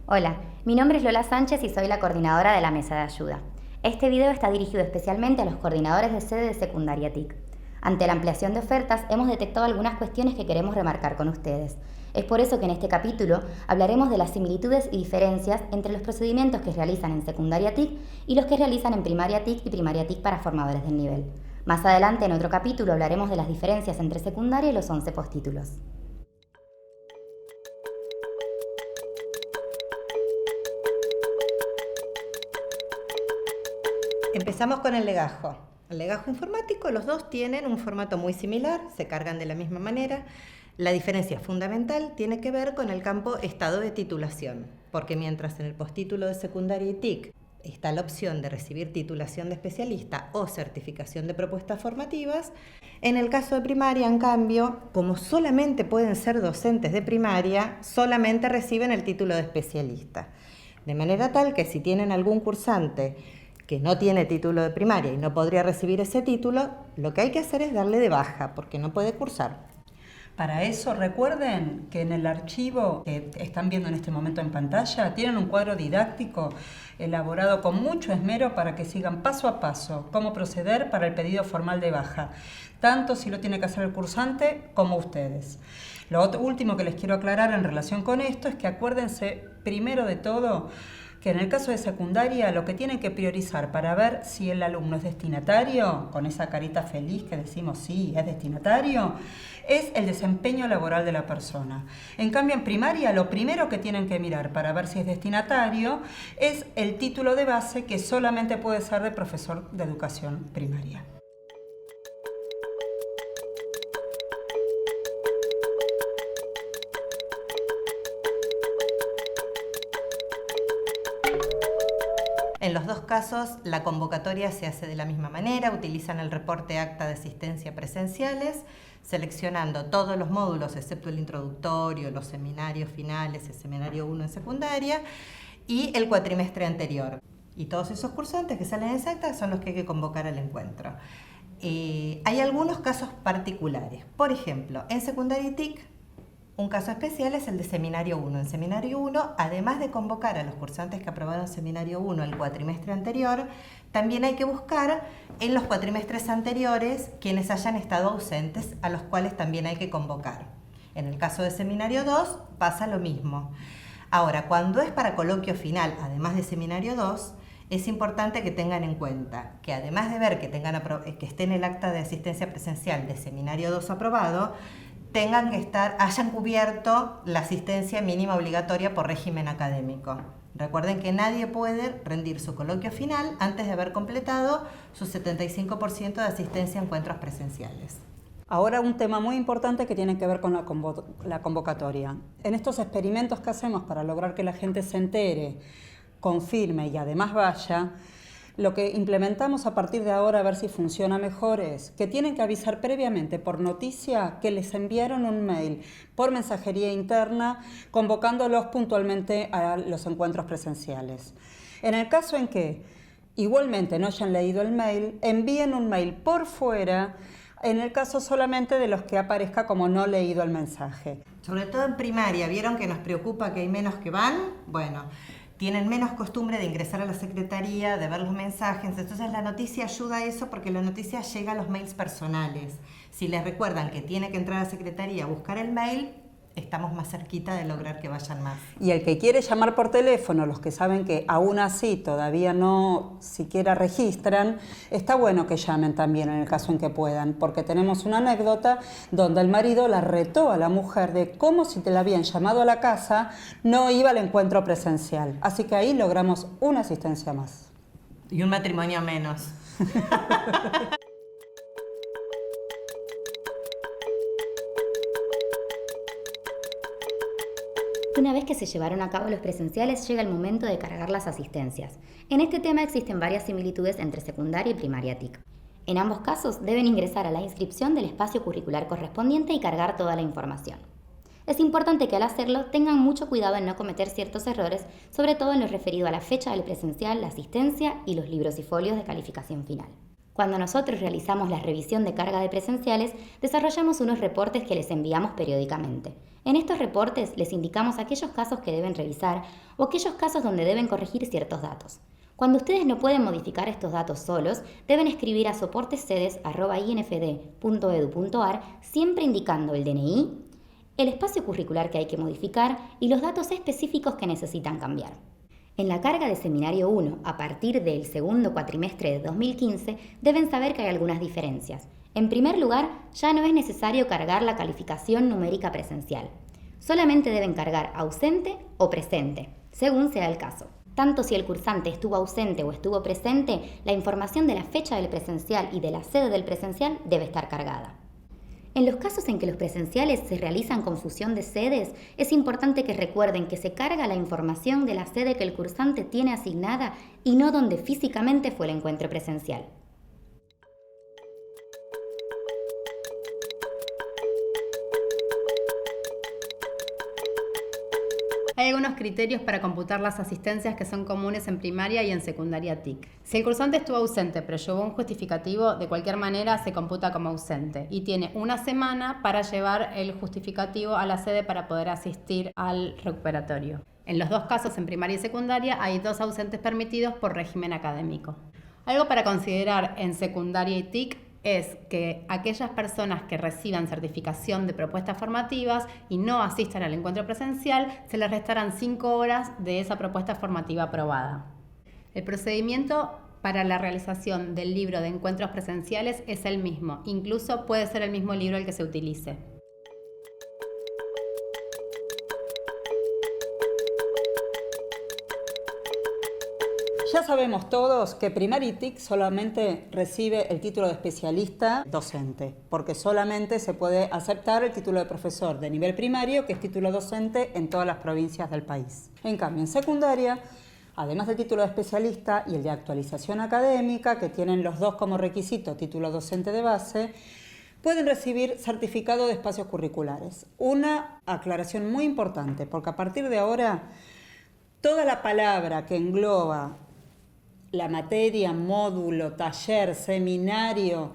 Hola, mi nombre es Lola Sánchez y soy la coordinadora de la mesa de ayuda. Este video está dirigido especialmente a los coordinadores de sede de secundaria TIC. Ante la ampliación de ofertas, hemos detectado algunas cuestiones que queremos remarcar con ustedes. Es por eso que en este capítulo hablaremos de las similitudes y diferencias entre los procedimientos que realizan en secundaria TIC y los que realizan en primaria TIC y primaria TIC para formadores del nivel. Más adelante, en otro capítulo, hablaremos de las diferencias entre secundaria y los 11 postítulos. Empezamos con el legajo. El legajo informático, los dos tienen un formato muy similar, se cargan de la misma manera. La diferencia fundamental tiene que ver con el campo estado de titulación, porque mientras en el postítulo de secundaria y TIC está la opción de recibir titulación de especialista o certificación de propuestas formativas, en el caso de primaria, en cambio, como solamente pueden ser docentes de primaria, solamente reciben el título de especialista. De manera tal que si tienen algún cursante que no tiene título de primaria y no podría recibir ese título, lo que hay que hacer es darle de baja, porque no puede cursar. Para eso recuerden que en el archivo que están viendo en este momento en pantalla tienen un cuadro didáctico elaborado con mucho esmero para que sigan paso a paso cómo proceder para el pedido formal de baja, tanto si lo tiene que hacer el cursante como ustedes. Lo último que les quiero aclarar en relación con esto es que acuérdense primero de todo que en el caso de secundaria lo que tienen que priorizar para ver si el alumno es destinatario, con esa carita feliz que decimos sí, es destinatario, es el desempeño laboral de la persona. En cambio, en primaria lo primero que tienen que mirar para ver si es destinatario es el título de base, que solamente puede ser de profesor de educación primaria. En los dos casos, la convocatoria se hace de la misma manera, utilizan el reporte acta de asistencia presenciales, seleccionando todos los módulos, excepto el introductorio, los seminarios finales, el seminario 1 en secundaria, y el cuatrimestre anterior. Y todos esos cursantes que salen en acta son los que hay que convocar al encuentro. Hay algunos casos particulares. Por ejemplo, en secundaria y TIC, un caso especial es el de Seminario 1. En Seminario 1, además de convocar a los cursantes que aprobaron Seminario 1 el cuatrimestre anterior, también hay que buscar en los cuatrimestres anteriores quienes hayan estado ausentes, a los cuales también hay que convocar. En el caso de Seminario 2 pasa lo mismo. Ahora, cuando es para coloquio final, además de Seminario 2, es importante que tengan en cuenta que además de ver que esté en el acta de asistencia presencial de Seminario 2 aprobado, hayan cubierto la asistencia mínima obligatoria por régimen académico. Recuerden que nadie puede rendir su coloquio final antes de haber completado su 75% de asistencia a encuentros presenciales. Ahora un tema muy importante que tiene que ver con la convocatoria. En estos experimentos que hacemos para lograr que la gente se entere, confirme y además vaya, lo que implementamos a partir de ahora, a ver si funciona mejor, es que tienen que avisar previamente por noticia que les enviaron un mail por mensajería interna convocándolos puntualmente a los encuentros presenciales. En el caso en que igualmente no hayan leído el mail, envíen un mail por fuera, en el caso solamente de los que aparezca como no leído el mensaje. Sobre todo en primaria, ¿vieron que nos preocupa que hay menos que van? Bueno, tienen menos costumbre de ingresar a la secretaría, de ver los mensajes, entonces la noticia ayuda a eso porque la noticia llega a los mails personales. Si les recuerdan que tiene que entrar a la secretaría a buscar el mail, estamos más cerquita de lograr que vayan más. Y el que quiere llamar por teléfono, los que saben que aún así todavía no siquiera registran, está bueno que llamen también en el caso en que puedan, porque tenemos una anécdota donde el marido la retó a la mujer de cómo si te la habían llamado a la casa no iba al encuentro presencial. Así que ahí logramos una asistencia más. Y un matrimonio menos. Una vez que se llevaron a cabo los presenciales, llega el momento de cargar las asistencias. En este tema existen varias similitudes entre secundaria y primaria TIC. En ambos casos deben ingresar a la inscripción del espacio curricular correspondiente y cargar toda la información. Es importante que al hacerlo tengan mucho cuidado en no cometer ciertos errores, sobre todo en lo referido a la fecha del presencial, la asistencia y los libros y folios de calificación final. Cuando nosotros realizamos la revisión de carga de presenciales, desarrollamos unos reportes que les enviamos periódicamente. En estos reportes les indicamos aquellos casos que deben revisar o aquellos casos donde deben corregir ciertos datos. Cuando ustedes no pueden modificar estos datos solos, deben escribir a soportescedes@infd.edu.ar, siempre indicando el DNI, el espacio curricular que hay que modificar y los datos específicos que necesitan cambiar. En la carga de Seminario 1, a partir del segundo cuatrimestre de 2015, deben saber que hay algunas diferencias. En primer lugar, ya no es necesario cargar la calificación numérica presencial. Solamente deben cargar ausente o presente, según sea el caso. Tanto si el cursante estuvo ausente o estuvo presente, la información de la fecha del presencial y de la sede del presencial debe estar cargada. En los casos en que los presenciales se realizan con fusión de sedes, es importante que recuerden que se carga la información de la sede que el cursante tiene asignada y no donde físicamente fue el encuentro presencial. Hay algunos criterios para computar las asistencias que son comunes en primaria y en secundaria TIC. Si el cursante estuvo ausente pero llevó un justificativo, de cualquier manera se computa como ausente y tiene una semana para llevar el justificativo a la sede para poder asistir al recuperatorio. En los dos casos, en primaria y secundaria, hay 2 ausentes permitidos por régimen académico. Algo para considerar en secundaria y TIC es que aquellas personas que reciban certificación de propuestas formativas y no asistan al encuentro presencial, se les restarán 5 horas de esa propuesta formativa aprobada. El procedimiento para la realización del libro de encuentros presenciales es el mismo, incluso puede ser el mismo libro el que se utilice. Ya sabemos todos que Primaria TIC solamente recibe el título de especialista docente, porque solamente se puede aceptar el título de profesor de nivel primario, que es título docente en todas las provincias del país. En cambio, en secundaria, además del título de especialista y el de actualización académica, que tienen los dos como requisito título docente de base, pueden recibir certificado de espacios curriculares. Una aclaración muy importante, porque a partir de ahora, toda la palabra que engloba la materia, módulo, taller, seminario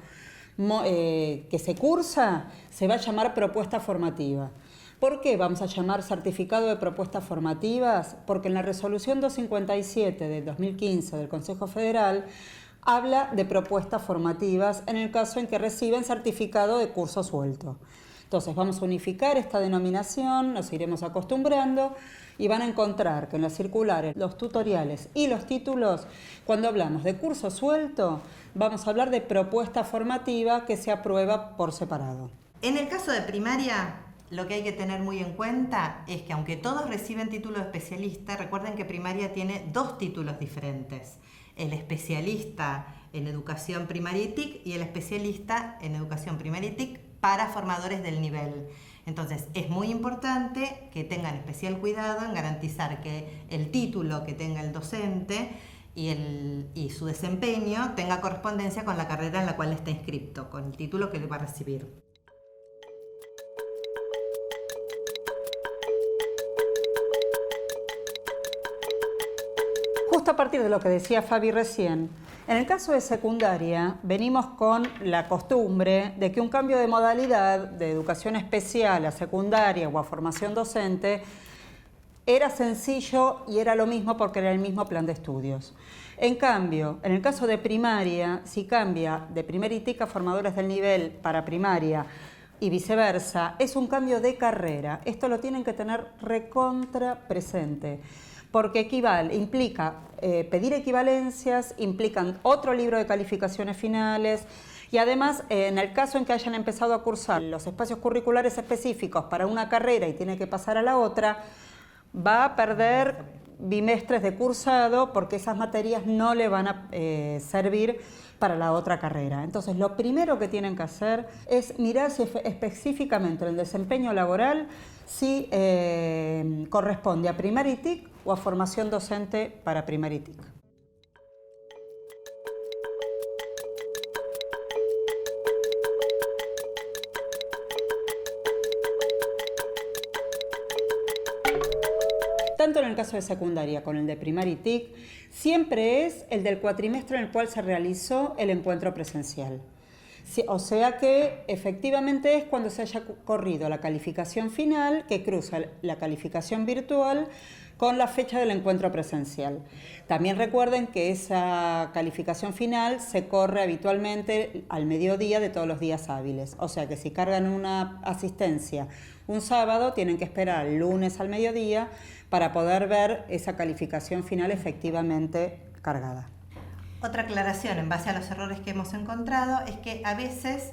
que se cursa, se va a llamar propuesta formativa. ¿Por qué vamos a llamar certificado de propuestas formativas? Porque en la resolución 257 de 2015 del Consejo Federal habla de propuestas formativas en el caso en que reciben certificado de curso suelto. Entonces vamos a unificar esta denominación, nos iremos acostumbrando y van a encontrar que en las circulares, los tutoriales y los títulos, cuando hablamos de curso suelto, vamos a hablar de propuesta formativa que se aprueba por separado. En el caso de primaria, lo que hay que tener muy en cuenta es que aunque todos reciben título de especialista, recuerden que primaria tiene 2 títulos diferentes. El especialista en educación primaria y TIC y el especialista en educación primaria y TIC para formadores del nivel. Entonces, es muy importante que tengan especial cuidado en garantizar que el título que tenga el docente y su desempeño tenga correspondencia con la carrera en la cual está inscrito, con el título que le va a recibir. Justo a partir de lo que decía Fabi recién, en el caso de secundaria venimos con la costumbre de que un cambio de modalidad de educación especial a secundaria o a formación docente era sencillo y era lo mismo porque era el mismo plan de estudios. En cambio, en el caso de primaria, si cambia de primaria TIC a formadores del nivel para primaria y viceversa, es un cambio de carrera. Esto lo tienen que tener recontra presente, porque implica pedir equivalencias, implican otro libro de calificaciones finales y además en el caso en que hayan empezado a cursar los espacios curriculares específicos para una carrera y tiene que pasar a la otra, va a perder bimestres de cursado porque esas materias no le van a servir para la otra carrera. Entonces, lo primero que tienen que hacer es mirar si específicamente en el desempeño laboral si corresponde a primaria TIC o a formación docente para primaria TIC. tanto en el caso de secundaria como en el de primaria y TIC, siempre es el del cuatrimestre en el cual se realizó el encuentro presencial. Sí, o sea que efectivamente es cuando se haya corrido la calificación final que cruza la calificación virtual con la fecha del encuentro presencial. También recuerden que esa calificación final se corre habitualmente al mediodía de todos los días hábiles. O sea que si cargan una asistencia un sábado, tienen que esperar el lunes al mediodía para poder ver esa calificación final efectivamente cargada. Otra aclaración en base a los errores que hemos encontrado es que a veces,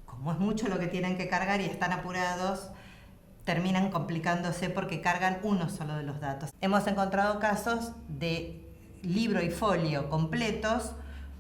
como es mucho lo que tienen que cargar y están apurados, terminan complicándose porque cargan uno solo de los datos. Hemos encontrado casos de libro y folio completos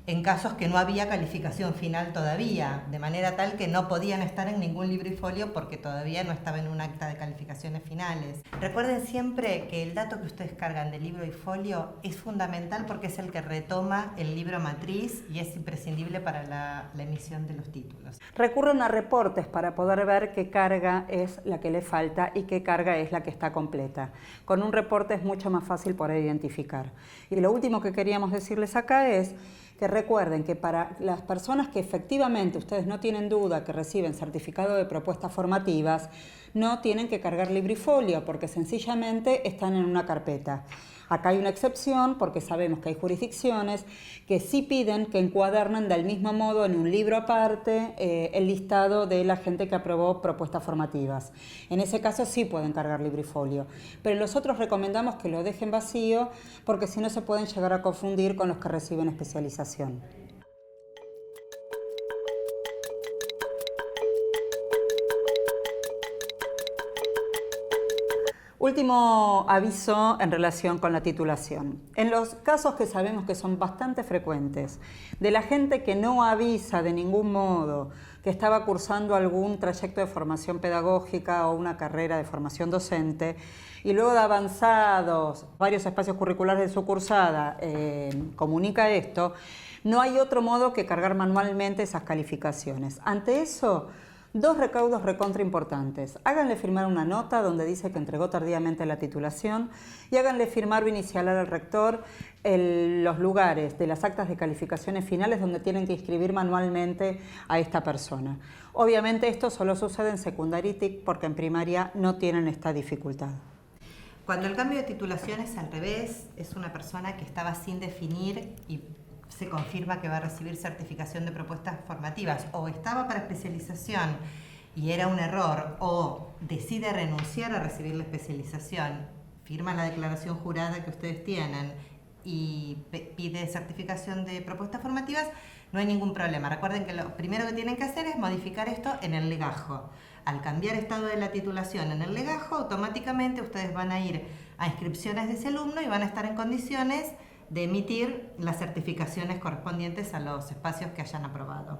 en casos que no había calificación final todavía, de manera tal que no podían estar en ningún libro y folio porque todavía no estaba en un acta de calificaciones finales. Recuerden siempre que el dato que ustedes cargan de libro y folio es fundamental porque es el que retoma el libro matriz y es imprescindible para la emisión de los títulos. Recurren a reportes para poder ver qué carga es la que le falta y qué carga es la que está completa. Con un reporte es mucho más fácil poder identificar. Y lo último que queríamos decirles acá es que recuerden que para las personas que efectivamente ustedes no tienen duda que reciben certificado de propuestas formativas, no tienen que cargar libro y folio porque sencillamente están en una carpeta. Acá hay una excepción porque sabemos que hay jurisdicciones que sí piden que encuadernen del mismo modo en un libro aparte el listado de la gente que aprobó propuestas formativas. En ese caso sí pueden cargar libro y folio, pero en los otros recomendamos que lo dejen vacío porque si no se pueden llegar a confundir con los que reciben especialización. Último aviso en relación con la titulación. En los casos que sabemos que son bastante frecuentes, de la gente que no avisa de ningún modo que estaba cursando algún trayecto de formación pedagógica o una carrera de formación docente, y luego de avanzados varios espacios curriculares de su cursada comunica esto, no hay otro modo que cargar manualmente esas calificaciones. Ante eso, dos recaudos recontra importantes. Háganle firmar una nota donde dice que entregó tardíamente la titulación y háganle firmar o inicialar al rector los lugares de las actas de calificaciones finales donde tienen que inscribir manualmente a esta persona. Obviamente esto solo sucede en secundaria y TIC porque en primaria no tienen esta dificultad. Cuando el cambio de titulación es al revés, es una persona que estaba sin definir y se confirma que va a recibir certificación de propuestas formativas, o estaba para especialización y era un error, o decide renunciar a recibir la especialización, firma la declaración jurada que ustedes tienen y pide certificación de propuestas formativas, no hay ningún problema. Recuerden que lo primero que tienen que hacer es modificar esto en el legajo. Al cambiar estado de la titulación en el legajo, automáticamente ustedes van a ir a inscripciones de ese alumno y van a estar en condiciones de emitir las certificaciones correspondientes a los espacios que hayan aprobado.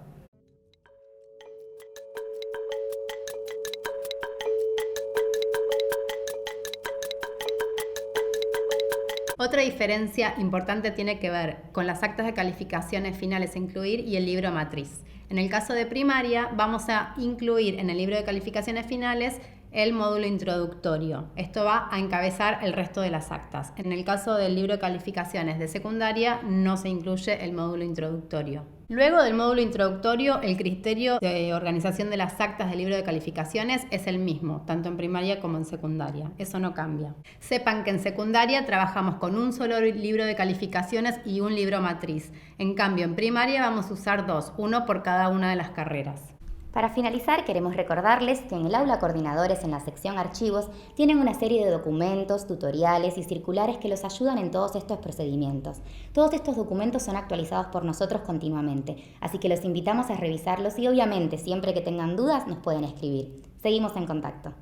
Otra diferencia importante tiene que ver con las actas de calificaciones finales a incluir y el libro matriz. En el caso de primaria, vamos a incluir en el libro de calificaciones finales el módulo introductorio. Esto va a encabezar el resto de las actas. En el caso del libro de calificaciones de secundaria, no se incluye el módulo introductorio. Luego del módulo introductorio, el criterio de organización de las actas del libro de calificaciones es el mismo, tanto en primaria como en secundaria. Eso no cambia. Sepan que en secundaria trabajamos con un solo libro de calificaciones y un libro matriz. En cambio, en primaria vamos a usar dos, uno por cada una de las carreras. Para finalizar, queremos recordarles que en el aula Coordinadores, en la sección Archivos, tienen una serie de documentos, tutoriales y circulares que los ayudan en todos estos procedimientos. Todos estos documentos son actualizados por nosotros continuamente, así que los invitamos a revisarlos y obviamente siempre que tengan dudas nos pueden escribir. Seguimos en contacto.